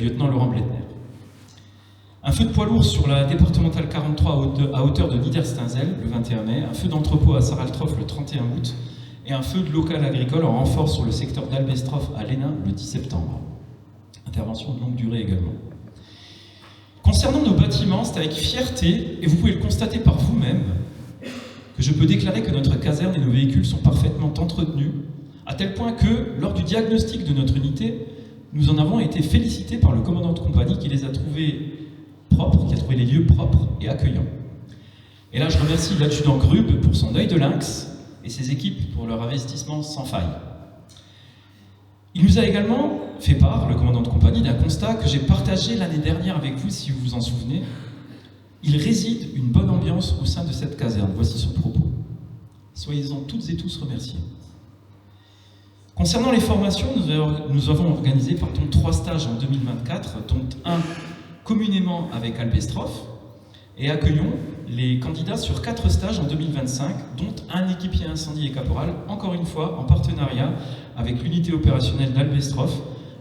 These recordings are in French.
lieutenant Laurent Bledner. Un feu de poids lourd sur la départementale 43 à hauteur de Niederstinzel le 21 mai, un feu d'entrepôt à Saraltroff le 31 août et un feu de local agricole en renfort sur le secteur d'Albestroff à Lénin le 10 septembre. Intervention de longue durée également. Concernant nos bâtiments, c'est avec fierté, et vous pouvez le constater par vous-même, que je peux déclarer que notre caserne et nos véhicules sont parfaitement entretenus, à tel point que, lors du diagnostic de notre unité, nous en avons été félicités par le commandant de compagnie qui les a trouvés propres, qui a trouvé les lieux propres et accueillants. Et là, je remercie l'adjudant Grub pour son œil de lynx et ses équipes pour leur investissement sans faille. Il nous a également fait part, le commandant de compagnie, d'un constat que j'ai partagé l'année dernière avec vous, si vous vous en souvenez. Il réside une bonne ambiance au sein de cette caserne. Voici son propos. Soyez-en toutes et tous remerciés. Concernant les formations, nous avons organisé 3 stages en 2024, dont un communément avec Albestroff, et accueillons les candidats sur 4 stages en 2025, dont un équipier incendie et caporal, encore une fois en partenariat avec l'unité opérationnelle d'Albestroff,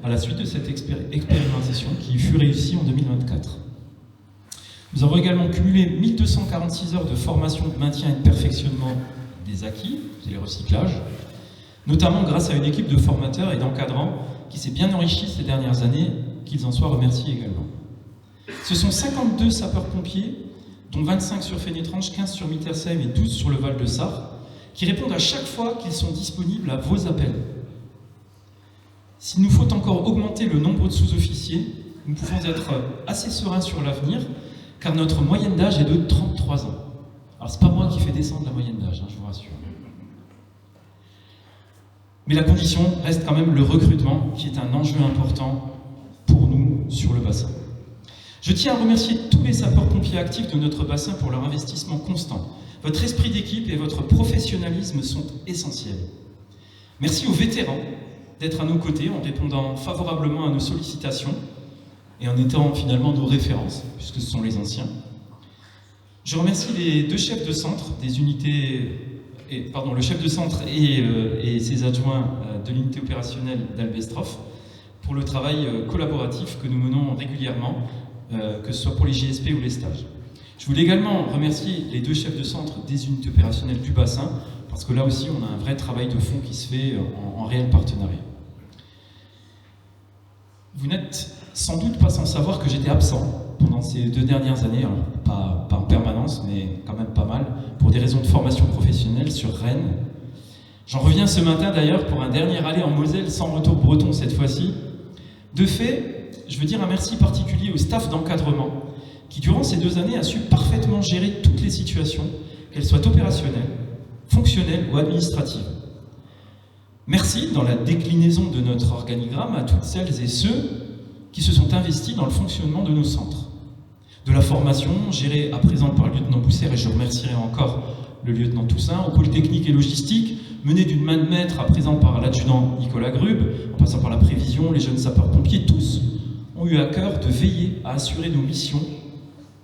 à la suite de cette expérimentation qui fut réussie en 2024. Nous avons également cumulé 1246 heures de formation de maintien et de perfectionnement des acquis, et les recyclages, notamment grâce à une équipe de formateurs et d'encadrants qui s'est bien enrichie ces dernières années, qu'ils en soient remerciés également. Ce sont 52 sapeurs-pompiers, dont 25 sur Fénétrange, 15 sur Mittersheim et 12 sur le Val-de-Sarre, qui répondent à chaque fois qu'ils sont disponibles à vos appels. S'il nous faut encore augmenter le nombre de sous-officiers, nous pouvons être assez sereins sur l'avenir, car notre moyenne d'âge est de 33 ans. Alors c'est pas moi qui fais descendre la moyenne d'âge, je vous rassure. Mais la condition reste quand même le recrutement, qui est un enjeu important pour nous sur le bassin. Je tiens à remercier tous les sapeurs-pompiers actifs de notre bassin pour leur investissement constant. Votre esprit d'équipe et votre professionnalisme sont essentiels. Merci aux vétérans d'être à nos côtés en répondant favorablement à nos sollicitations et en étant finalement nos références, puisque ce sont les anciens. Je remercie les 2 chefs de centre des unités, le chef de centre et ses adjoints de l'unité opérationnelle d'Albestroff pour le travail collaboratif que nous menons régulièrement, que ce soit pour les JSP ou les stages. Je voulais également remercier les 2 chefs de centre des unités opérationnelles du bassin, parce que là aussi on a un vrai travail de fond qui se fait en réel partenariat. Vous n'êtes sans doute pas sans savoir que j'étais absent pendant ces 2 dernières années, hein, pas en permanence, mais quand même pas mal, pour des raisons de formation professionnelle sur Rennes. J'en reviens ce matin d'ailleurs pour un dernier aller en Moselle, sans retour breton cette fois-ci. De fait, je veux dire un merci particulier au staff d'encadrement, qui durant ces 2 années a su parfaitement gérer toutes les situations, qu'elles soient opérationnelles, fonctionnelles ou administratives. Merci dans la déclinaison de notre organigramme à toutes celles et ceux qui se sont investis dans le fonctionnement de nos centres. De la formation, gérée à présent par le lieutenant Bousser, et je remercierai encore le lieutenant Toussaint, au pôle technique et logistique, menée d'une main de maître à présent par l'adjudant Nicolas Grub, en passant par la prévision, les jeunes sapeurs-pompiers, tous ont eu à cœur de veiller à assurer nos missions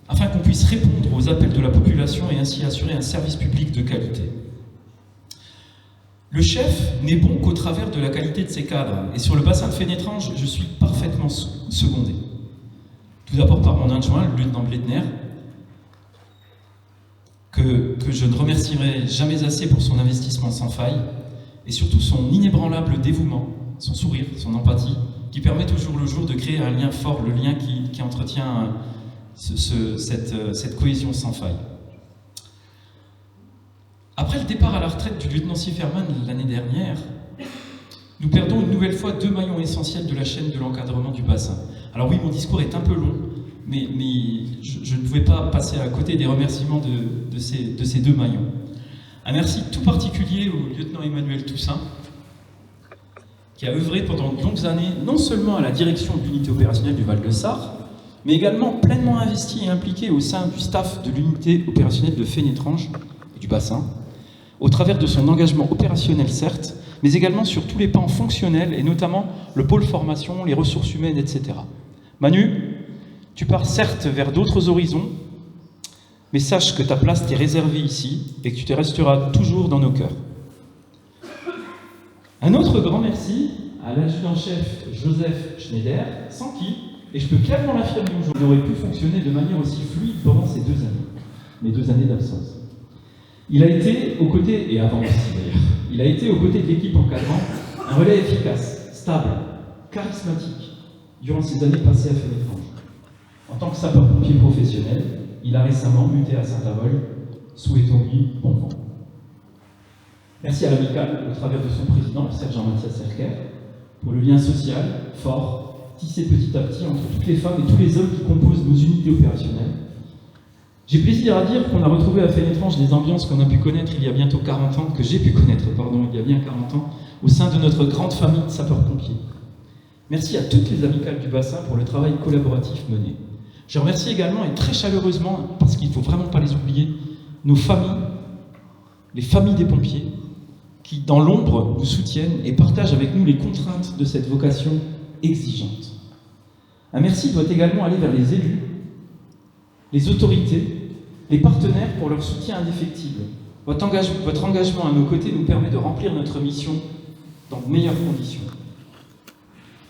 afin qu'on puisse répondre aux appels de la population et ainsi assurer un service public de qualité. Le chef n'est bon qu'au travers de la qualité de ses cadres, et sur le bassin de Fénétrange, je suis parfaitement secondé. Tout d'abord par mon adjoint, le lieutenant Bledner, que je ne remercierai jamais assez pour son investissement sans faille, et surtout son inébranlable dévouement, son sourire, son empathie, qui permet au jour le jour de créer un lien fort, le lien qui entretient cette cohésion sans faille. Après le départ à la retraite du lieutenant Sifferman l'année dernière, nous perdons une nouvelle fois 2 maillons essentiels de la chaîne de l'encadrement du bassin. Alors oui, mon discours est un peu long, mais je ne pouvais pas passer à côté des remerciements de ces 2 maillons. Un merci tout particulier au lieutenant Emmanuel Toussaint, qui a œuvré pendant de longues années, non seulement à la direction de l'unité opérationnelle du Val-de-Sarre, mais également pleinement investi et impliqué au sein du staff de l'unité opérationnelle de Fénétrange et du bassin, au travers de son engagement opérationnel certes, mais également sur tous les pans fonctionnels, et notamment le pôle formation, les ressources humaines, etc. Manu, tu pars certes vers d'autres horizons, mais sache que ta place t'est réservée ici, et que tu te resteras toujours dans nos cœurs. Un autre grand merci à l'adjudant-chef Joseph Schneider, sans qui et je peux clairement l'affirmer aujourd'hui, il aurait pu fonctionner de manière aussi fluide pendant ces 2 années, mes 2 années d'absence. Il a été aux côtés, et avant aussi d'ailleurs, il a été aux côtés de l'équipe encadrant un relais efficace, stable, charismatique, durant ces années passées à Fénétrange. En tant que sapeur-pompier professionnel, il a récemment muté à Saint-Avold, souhaitons-lui bon vent. Merci à l'amicale, au travers de son président, le sergent Mathias Serker, pour le lien social fort, tissé petit à petit entre toutes les femmes et tous les hommes qui composent nos unités opérationnelles. J'ai plaisir à dire qu'on a retrouvé à Fénétrange des ambiances qu'on a pu connaître il y a bientôt 40 ans, que j'ai pu connaître, pardon, il y a bien 40 ans, au sein de notre grande famille de sapeurs-pompiers. Merci à toutes les amicales du bassin pour le travail collaboratif mené. Je remercie également, et très chaleureusement, parce qu'il ne faut vraiment pas les oublier, nos familles, les familles des pompiers, qui, dans l'ombre, nous soutiennent et partagent avec nous les contraintes de cette vocation exigeante. Un merci doit également aller vers les élus, les autorités, les partenaires pour leur soutien indéfectible. Votre engagement à nos côtés nous permet de remplir notre mission dans de meilleures conditions.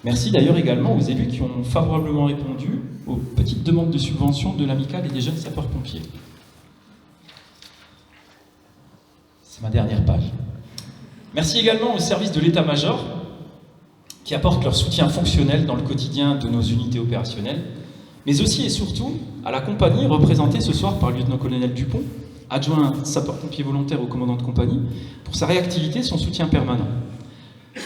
Merci d'ailleurs également aux élus qui ont favorablement répondu aux petites demandes de subvention de l'amicale et des jeunes sapeurs-pompiers. C'est ma dernière page. Merci également aux services de l'état-major qui apportent leur soutien fonctionnel dans le quotidien de nos unités opérationnelles, mais aussi et surtout à la compagnie représentée ce soir par le lieutenant-colonel Dupont, adjoint sapeur-pompier volontaire au commandant de compagnie, pour sa réactivité et son soutien permanent.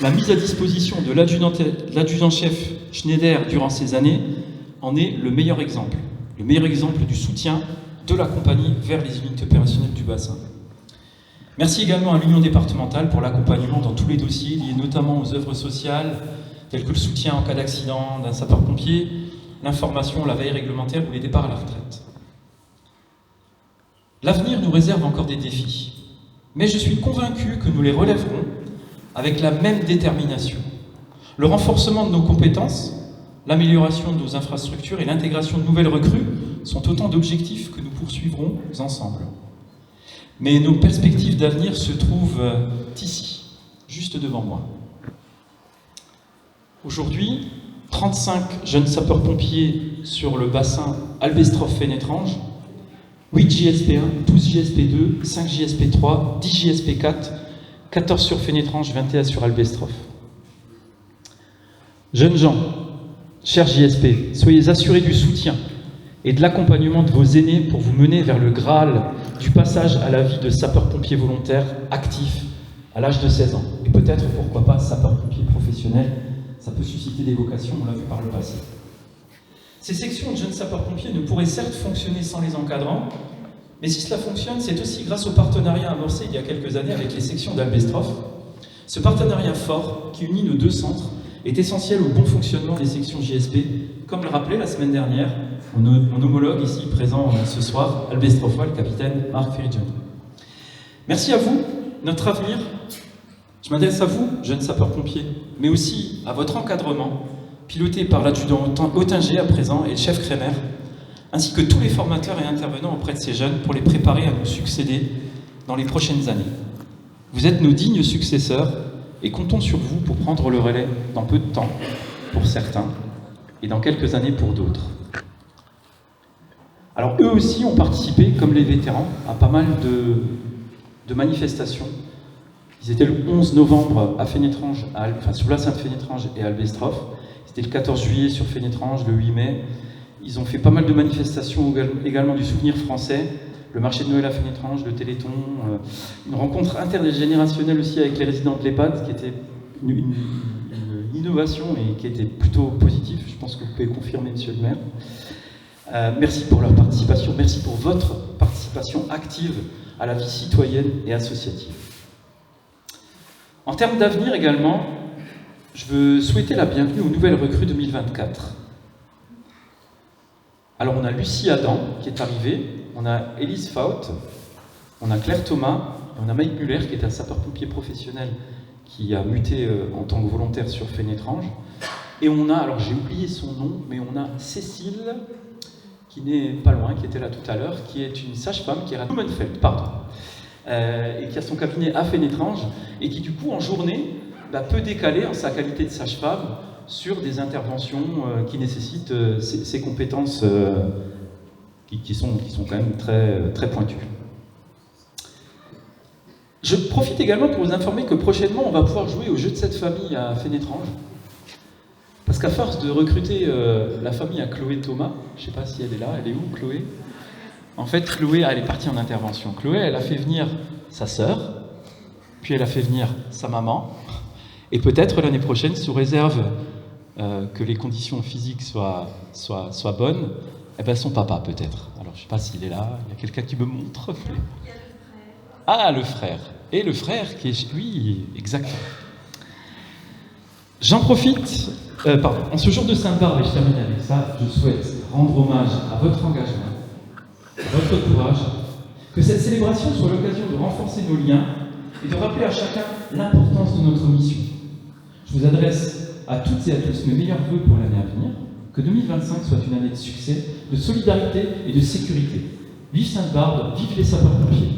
La mise à disposition de l'adjudant-chef Schneider durant ces années en est le meilleur exemple du soutien de la compagnie vers les unités opérationnelles du bassin. Merci également à l'Union départementale pour l'accompagnement dans tous les dossiers liés notamment aux œuvres sociales, tels que le soutien en cas d'accident d'un sapeur-pompier, l'information, la veille réglementaire ou les départs à la retraite. L'avenir nous réserve encore des défis, mais je suis convaincu que nous les relèverons avec la même détermination. Le renforcement de nos compétences, l'amélioration de nos infrastructures et l'intégration de nouvelles recrues sont autant d'objectifs que nous poursuivrons ensemble. Mais nos perspectives d'avenir se trouvent ici, juste devant moi. Aujourd'hui, 35 jeunes sapeurs-pompiers sur le bassin Albestroff-Fénétrange, 8 JSP1, 12 JSP2, 5 JSP3, 10 JSP4, 14 sur Fénétrange, 21 sur Albestroff. Jeunes gens, chers JSP, soyez assurés du soutien et de l'accompagnement de vos aînés pour vous mener vers le Graal du passage à la vie de sapeur-pompier volontaire actif à l'âge de 16 ans. Et peut-être, pourquoi pas, sapeur-pompier professionnel, ça peut susciter des vocations, on l'a vu par le passé. Ces sections de jeunes sapeurs-pompiers ne pourraient certes fonctionner sans les encadrants, mais si cela fonctionne, c'est aussi grâce au partenariat amorcé il y a quelques années avec les sections d'Albestroff. Ce partenariat fort, qui unit nos 2 centres, est essentiel au bon fonctionnement des sections JSP, comme le rappelait la semaine dernière mon homologue ici présent ce soir, Albestrophois, le capitaine Marc Ferrigiani. Merci à vous, notre avenir. Je m'adresse à vous, jeunes sapeurs-pompiers, mais aussi à votre encadrement, piloté par l'adjudant Ottinger à présent et le chef Kremer, ainsi que tous les formateurs et intervenants auprès de ces jeunes pour les préparer à nous succéder dans les prochaines années. Vous êtes nos dignes successeurs et comptons sur vous pour prendre le relais dans peu de temps pour certains et dans quelques années pour d'autres. Alors eux aussi ont participé, comme les vétérans, à pas mal de manifestations. Ils étaient le 11 novembre à Fénétrange, sur la Sainte-Fénétrange et à Albestroff. C'était le 14 juillet sur Fénétrange, le 8 mai. Ils ont fait pas mal de manifestations également du souvenir français, le marché de Noël à Fénétrange, le Téléthon, une rencontre intergénérationnelle aussi avec les résidents de l'EHPAD, qui était une innovation et qui était plutôt positive. Je pense que vous pouvez confirmer, monsieur le maire. Merci pour leur participation, merci pour votre participation active à la vie citoyenne et associative. En termes d'avenir également, je veux souhaiter la bienvenue aux nouvelles recrues 2024. Alors on a Lucie Adam qui est arrivée, on a Élise Faut, on a Claire Thomas, et on a Mike Muller qui est un sapeur-pompier professionnel qui a muté en tant que volontaire sur Fénétrange. Et on a, alors j'ai oublié son nom, mais on a Cécile, qui n'est pas loin, qui était là tout à l'heure, qui est une sage-femme, qui est à Blumenfeld, et qui a son cabinet à Fénétrange, et qui du coup en journée peut décaler en sa qualité de sage-femme sur des interventions qui nécessitent ces compétences qui sont quand même très, très pointues. Je profite également pour vous informer que prochainement, on va pouvoir jouer au jeu de cette famille à Fénétrange. Parce qu'à force de recruter la famille à Chloé Thomas, je ne sais pas si elle est là, elle est où Chloé? En fait, Chloé, elle est partie en intervention. Chloé, elle a fait venir sa sœur, puis elle a fait venir sa maman, et peut-être l'année prochaine, sous réserve que les conditions physiques soient bonnes, eh ben son papa peut-être. Alors je ne sais pas s'il est là, il y a quelqu'un qui me montre. Ah, le frère. Et le frère qui est lui, exactement. J'en profite, en ce jour de Sainte-Barbe, et je termine avec ça, je souhaite rendre hommage à votre engagement, à votre courage, que cette célébration soit l'occasion de renforcer nos liens et de rappeler à chacun l'importance de notre mission. Je vous adresse à toutes et à tous mes meilleurs vœux pour l'année à venir, que 2025 soit une année de succès, de solidarité et de sécurité. Vive Sainte-Barbe, vive les sapeurs-pompiers.